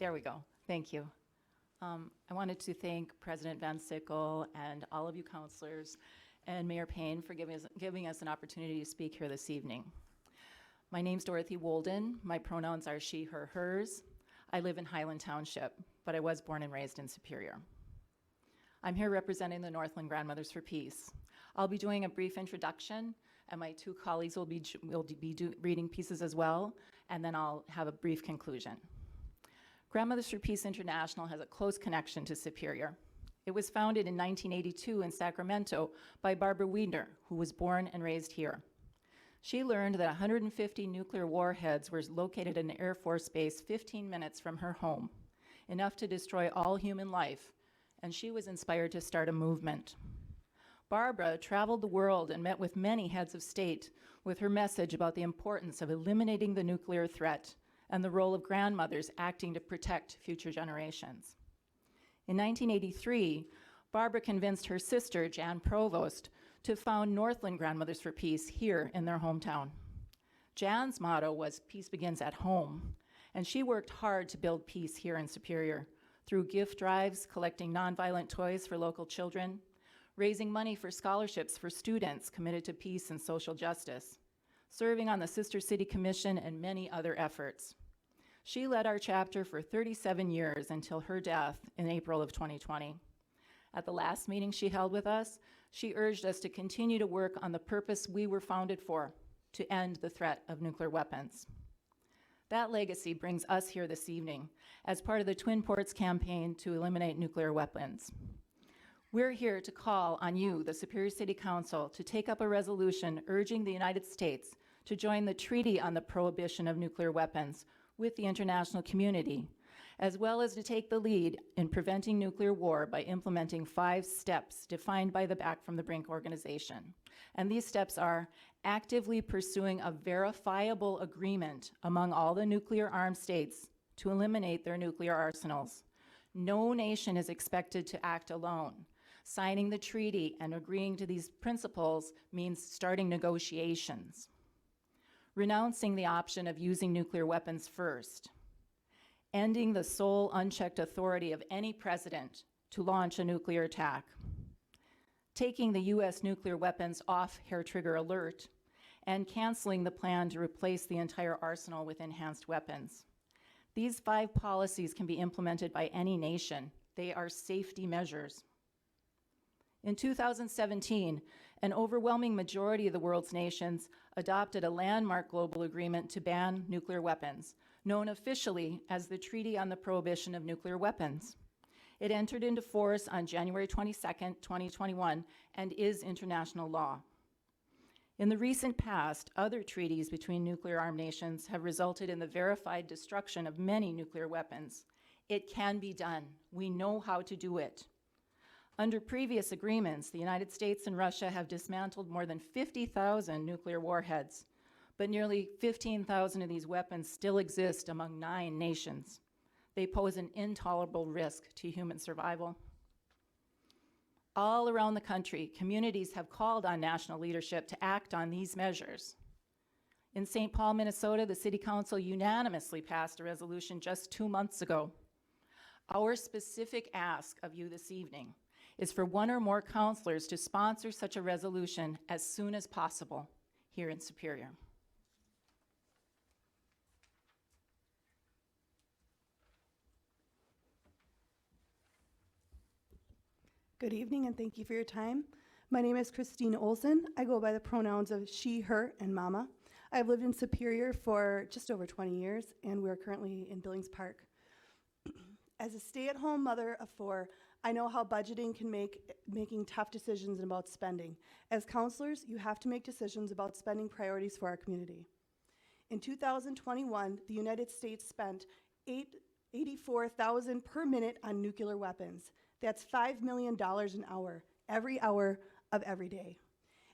There we go. Thank you. I wanted to thank President Van Sickle and all of you counselors and Mayor Payne for giving us an opportunity to speak here this evening. My name's Dorothy Wolden. My pronouns are she, her, hers. I live in Highland Township, but I was born and raised in Superior. I'm here representing the Northland Grandmothers for Peace. I'll be doing a brief introduction, and my two colleagues will be reading pieces as well, and then I'll have a brief conclusion. Grandmothers for Peace International has a close connection to Superior. It was founded in 1982 in Sacramento by Barbara Wiedner, who was born and raised here. She learned that 150 nuclear warheads were located in an Air Force base 15 minutes from her home, enough to destroy all human life, and she was inspired to start a movement. Barbara traveled the world and met with many heads of state with her message about the importance of eliminating the nuclear threat and the role of grandmothers acting to protect future generations. In 1983, Barbara convinced her sister, Jan Provost, to found Northland Grandmothers for Peace here in their hometown. Jan's motto was "Peace begins at home," and she worked hard to build peace here in Superior through gift drives, collecting nonviolent toys for local children, raising money for scholarships for students committed to peace and social justice, serving on the Sister City Commission, and many other efforts. She led our chapter for 37 years until her death in April of 2020. At the last meeting she held with us, she urged us to continue to work on the purpose we were founded for, to end the threat of nuclear weapons. That legacy brings us here this evening as part of the Twin Ports campaign to eliminate nuclear weapons. We're here to call on you, the Superior City Council, to take up a resolution urging the United States to join the Treaty on the Prohibition of Nuclear Weapons with the international community, as well as to take the lead in preventing nuclear war by implementing 5 steps defined by the Back from the Brink organization. And these steps are actively pursuing a verifiable agreement among all the nuclear-armed states to eliminate their nuclear arsenals. No nation is expected to act alone. Signing the treaty and agreeing to these principles means starting negotiations. Renouncing the option of using nuclear weapons first. Ending the sole unchecked authority of any president to launch a nuclear attack. Taking the U.S. nuclear weapons off hair trigger alert, and canceling the plan to replace the entire arsenal with enhanced weapons. These 5 policies can be implemented by any nation. They are safety measures. In 2017, an overwhelming majority of the world's nations adopted a landmark global agreement to ban nuclear weapons, known officially as the Treaty on the Prohibition of Nuclear Weapons. It entered into force on January 22nd, 2021, and is international law. In the recent past, other treaties between nuclear-armed nations have resulted in the verified destruction of many nuclear weapons. It can be done. We know how to do it. Under previous agreements, the United States and Russia have dismantled more than 50,000 nuclear warheads, but nearly 15,000 of these weapons still exist among 9 nations. They pose an intolerable risk to human survival. All around the country, communities have called on national leadership to act on these measures. In St. Paul, Minnesota, the City Council unanimously passed a resolution just 2 months ago. Our specific ask of you this evening is for 1 or more counselors to sponsor such a resolution as soon as possible here in Superior. Good evening, and thank you for your time. My name is Christine Olson. I go by the pronouns of she, her, and mama. I've lived in Superior for just over 20 years, and we're currently in Billings Park. As a stay-at-home mother of 4, I know how budgeting can making tough decisions about spending. As counselors, you have to make decisions about spending priorities for our community. In 2021, the United States spent $84,000 per minute on nuclear weapons. That's $5 million an hour, every hour of every day.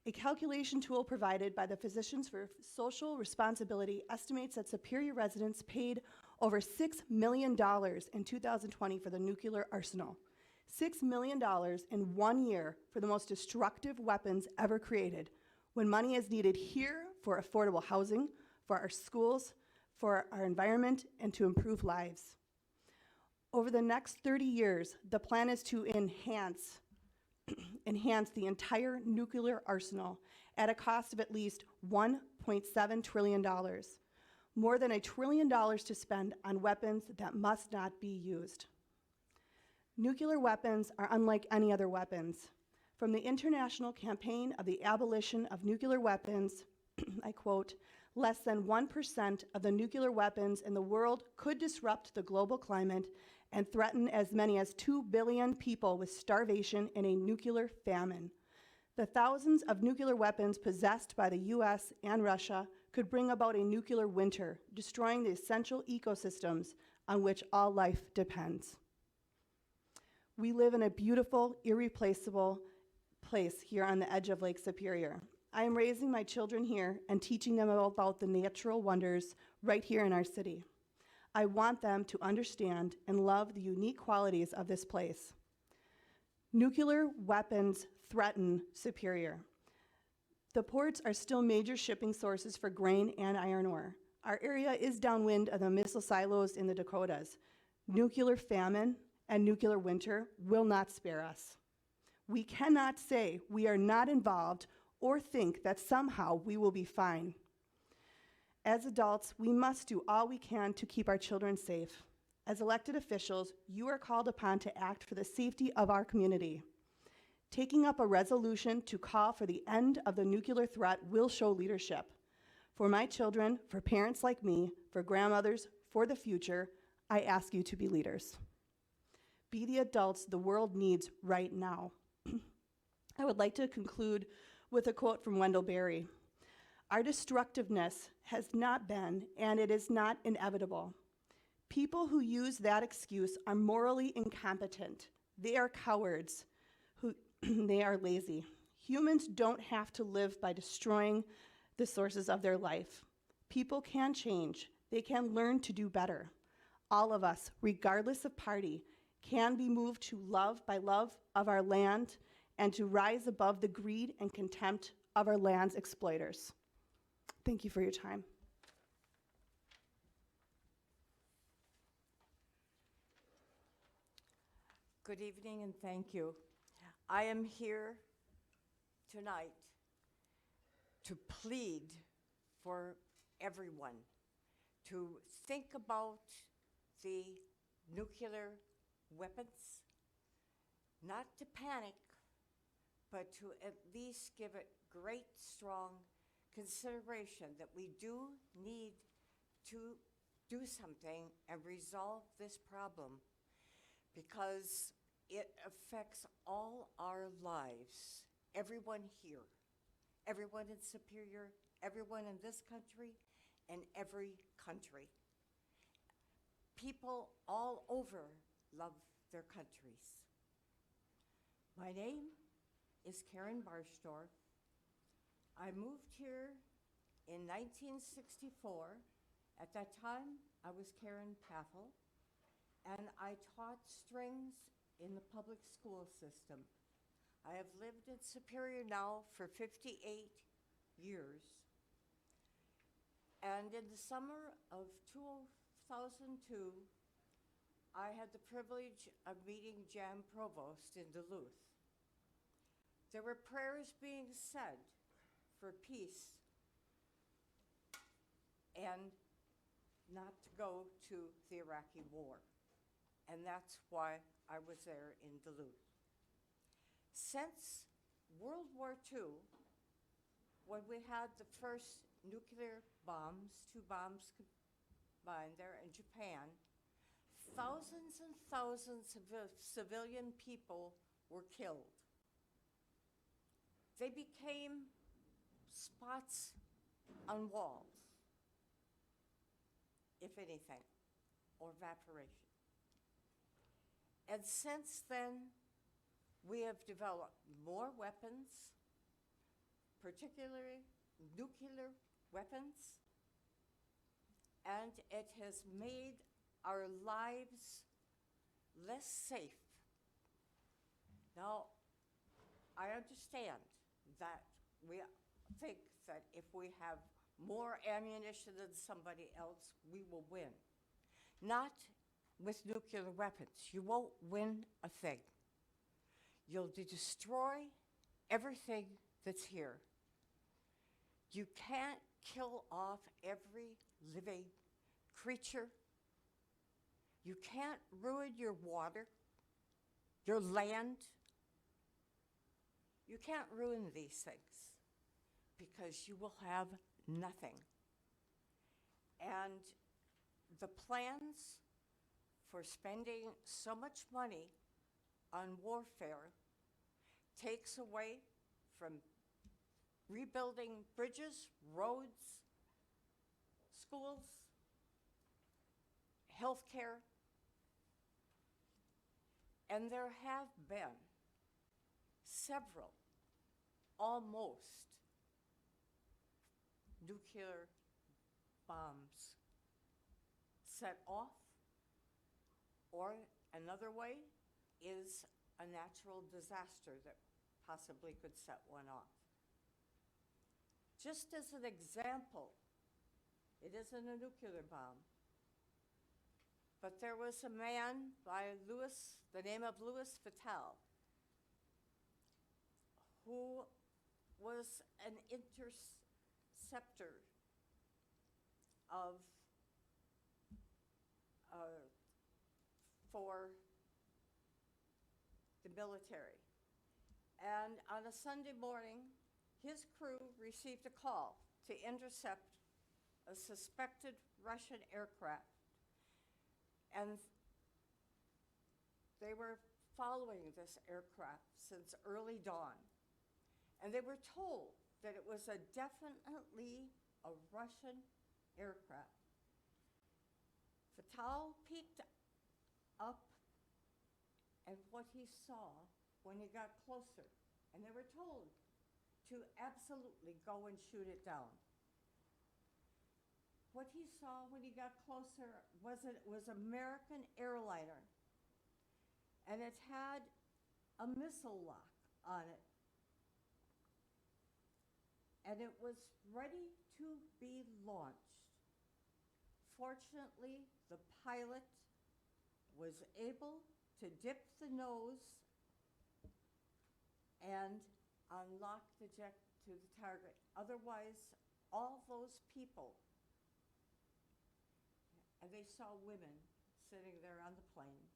A calculation tool provided by the Physicians for Social Responsibility estimates that Superior residents paid over $6 million in 2020 for the nuclear arsenal. $6 million in 1 year for the most destructive weapons ever created, when money is needed here for affordable housing, for our schools, for our environment, and to improve lives. Over the next 30 years, the plan is to enhance the entire nuclear arsenal at a cost of at least $1.7 trillion, more than $1 trillion to spend on weapons that must not be used. Nuclear weapons are unlike any other weapons. From the International Campaign of the Abolition of Nuclear Weapons, I quote, "Less than 1% of the nuclear weapons in the world could disrupt the global climate and threaten as many as 2 billion people with starvation in a nuclear famine. The thousands of nuclear weapons possessed by the US and Russia could bring about a nuclear winter, destroying the essential ecosystems on which all life depends." We live in a beautiful, irreplaceable place here on the edge of Lake Superior. I am raising my children here and teaching them about the natural wonders right here in our city. I want them to understand and love the unique qualities of this place. Nuclear weapons threaten Superior. The ports are still major shipping sources for grain and iron ore. Our area is downwind of the missile silos in the Dakotas. Nuclear famine and nuclear winter will not spare us. We cannot say we are not involved or think that somehow we will be fine. As adults, we must do all we can to keep our children safe. As elected officials, you are called upon to act for the safety of our community. Taking up a resolution to call for the end of the nuclear threat will show leadership. For my children, for parents like me, for grandmothers, for the future, I ask you to be leaders. Be the adults the world needs right now. I would like to conclude with a quote from Wendell Berry. "Our destructiveness has not been, and it is not inevitable. People who use that excuse are morally incompetent. They are cowards. They are lazy. Humans don't have to live by destroying the sources of their life. People can change. They can learn to do better. All of us, regardless of party, can be moved to love by love of our land and to rise above the greed and contempt of our land's exploiters." Thank you for your time. Good evening and thank you. I am here tonight to plead for everyone to think about the nuclear weapons, not to panic, but to at least give it great, strong consideration that we do need to do something and resolve this problem because it affects all our lives, everyone here, everyone in Superior, everyone in this country, and every country. People all over love their countries. My name is Karen Barschdorf. I moved here in 1964. At that time, I was Karen Paffel, and I taught strings in the public school system. I have lived in Superior now for 58 years. And in the summer of 2002, I had the privilege of meeting Jan Provost in Duluth. There were prayers being said for peace and not to go to the Iraqi war. And that's why I was there in Duluth. Since World War II, when we had the first nuclear bombs, 2 bombs combined there in Japan, thousands and thousands of civilian people were killed. They became spots on walls, if anything, or evaporation. And since then, we have developed more weapons, particularly nuclear weapons, and it has made our lives less safe. Now, I understand that we think that if we have more ammunition than somebody else, we will win. Not with nuclear weapons. You won't win a thing. You'll destroy everything that's here. You can't kill off every living creature. You can't ruin your water, your land. You can't ruin these things because you will have nothing. And the plans for spending so much money on warfare takes away from rebuilding bridges, roads, schools, healthcare. And there have been several almost nuclear bombs set off, or another way is a natural disaster that possibly could set one off. Just as an example, it isn't a nuclear bomb, but there was a man by the name of Louis Fattal, who was an interceptor of for the military. And on a Sunday morning, his crew received a call to intercept a suspected Russian aircraft. And they were following this aircraft since early dawn. And they were told that it was definitely a Russian aircraft. Fattal peeked up at what he saw when he got closer, and they were told to absolutely go and shoot it down. What he saw when he got closer was American airliner, and it had a missile lock on it, and it was ready to be launched. Fortunately, the pilot was able to dip the nose and unlock the jet to the target. Otherwise, all those people, and they saw women sitting there on the plane,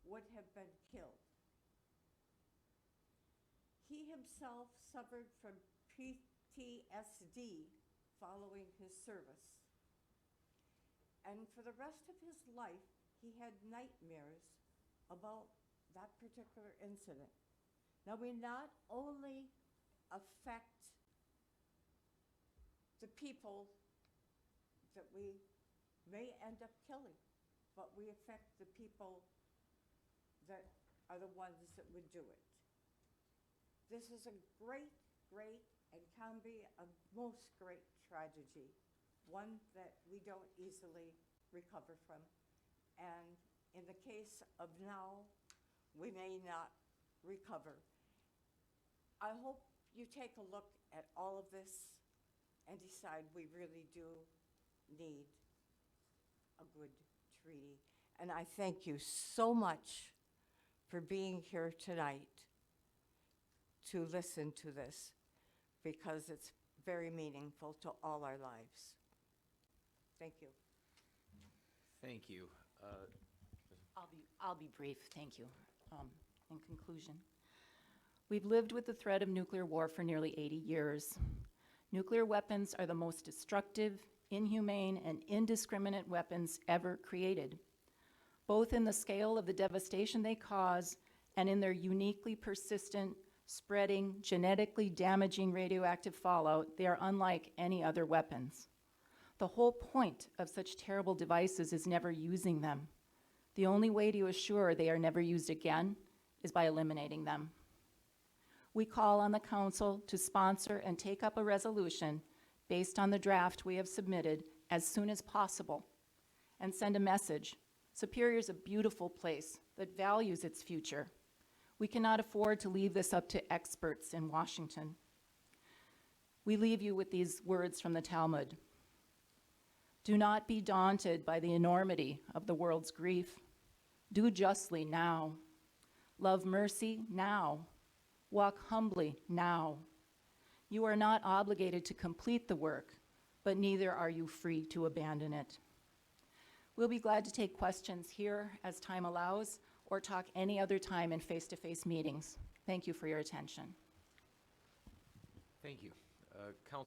would have been killed. He himself suffered from PTSD following his service. And for the rest of his life, he had nightmares about that particular incident. Now, we not only affect the people that we may end up killing, but we affect the people that are the ones that would do it. This is a great, great, and can be a most great tragedy, one that we don't easily recover from. And in the case of now, we may not recover. I hope you take a look at all of this and decide we really do need a good treaty. And I thank you so much for being here tonight to listen to this, because it's very meaningful to all our lives. Thank you. Thank you. I'll be brief, thank you. In conclusion, we've lived with the threat of nuclear war for nearly 80 years. Nuclear weapons are the most destructive, inhumane, and indiscriminate weapons ever created, both in the scale of the devastation they cause and in their uniquely persistent, spreading, genetically damaging radioactive fallout. They are unlike any other weapons. The whole point of such terrible devices is never using them. The only way to assure they are never used again is by eliminating them. We call on the Council to sponsor and take up a resolution based on the draft we have submitted as soon as possible, and send a message. Superior's a beautiful place that values its future. We cannot afford to leave this up to experts in Washington. We leave you with these words from the Talmud. Do not be daunted by the enormity of the world's grief. Do justly now. Love mercy now. Walk humbly now. You are not obligated to complete the work, but neither are you free to abandon it. We'll be glad to take questions here as time allows, or talk any other time in face-to-face meetings. Thank you for your attention. Thank you.